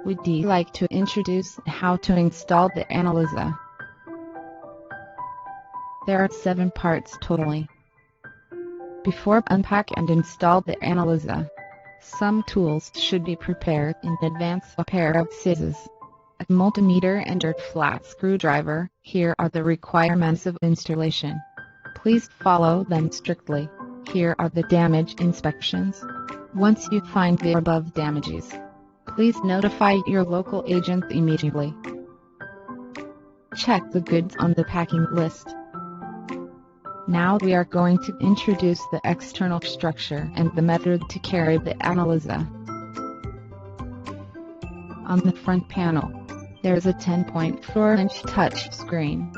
Would you like to introduce how to install the analyzer? There are 7 parts totally. Before unpack and install the analyzer, some tools should be prepared in advance. A pair of scissors, a multimeter and a flat screwdriver. Here are the requirements of installation. Please follow them strictly. Here are the damage inspections. Once you find the above damages, please notify your local agent immediately. Check the goods on the packing list. Now we are going to introduce the external structure and the method to carry the analyzer. On the front panel, there is a 10.4-inch touch screen.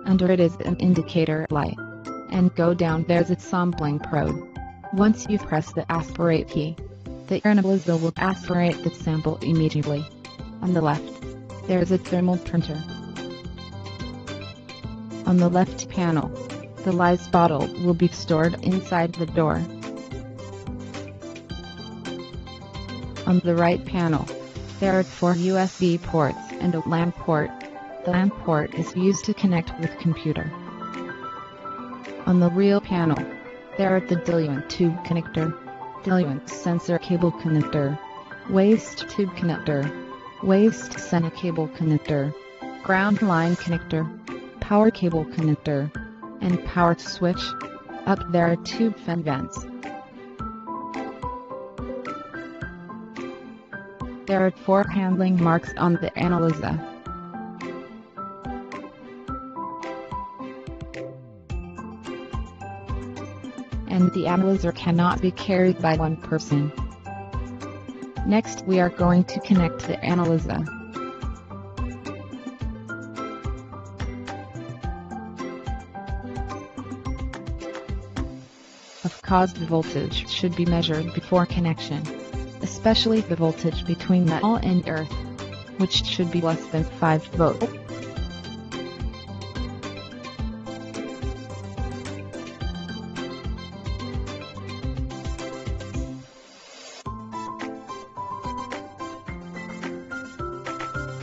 Under it is an indicator light, and go down there's a sampling probe. Once you press the aspirate key, the analyzer will aspirate the sample immediately. On the left, there is a thermal printer. On the left panel, the lyse bottle will be stored inside the door. On the right panel, there are 4 USB ports and a LAN port. The LAN port is used to connect with computer. On the rear panel, there are the diluent tube connector, diluent sensor cable connector, waste tube connector, waste center cable connector, ground line connector, power cable connector, and power switch. Up there are 2 fan vents. There are 4 handling marks on the analyzer. And the analyzer cannot be carried by one person. Next we are going to connect the analyzer. Of course the voltage should be measured before connection, especially the voltage between metal and earth, which should be less than 5 volts.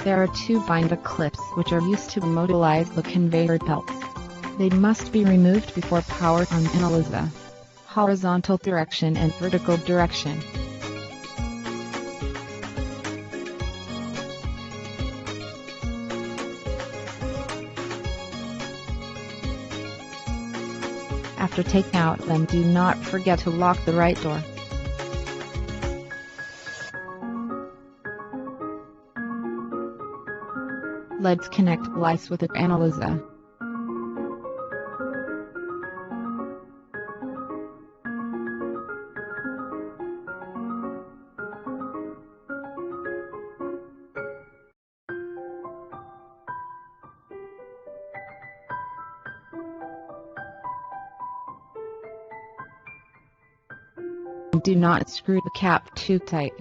There are 2 binder clips which are used to immobilize the conveyor belts. They must be removed before power on analyzer. Horizontal direction and vertical direction. After taking out them, do not forget to lock the right door. Let's connect lyse with the analyzer. Do not screw the cap too tight.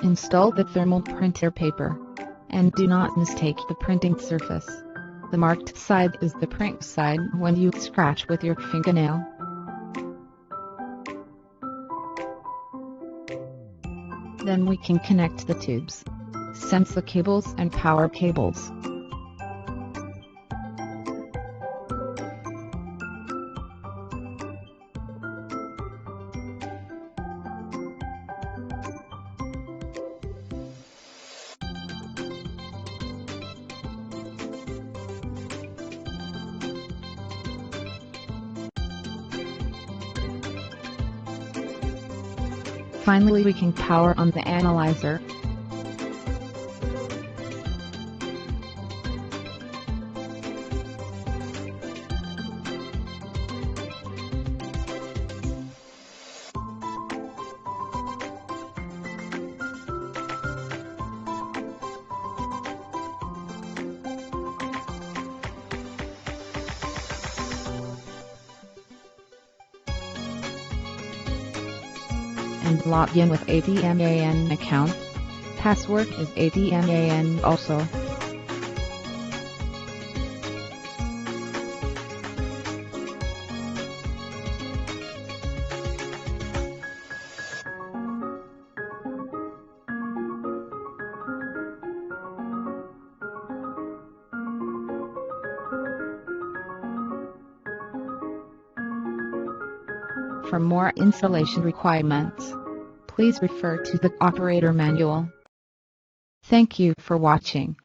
Install the thermal printer paper, and do not mistake the printing surface. The marked side is the print side when you scratch with your fingernail. Then we can connect the tubes, sensor cables and power cables. Finally we can power on the analyzer. and log in with a DMAN account. Password is ADMAN also. For more installation requirements, please refer to the operator manual. Thank you for watching.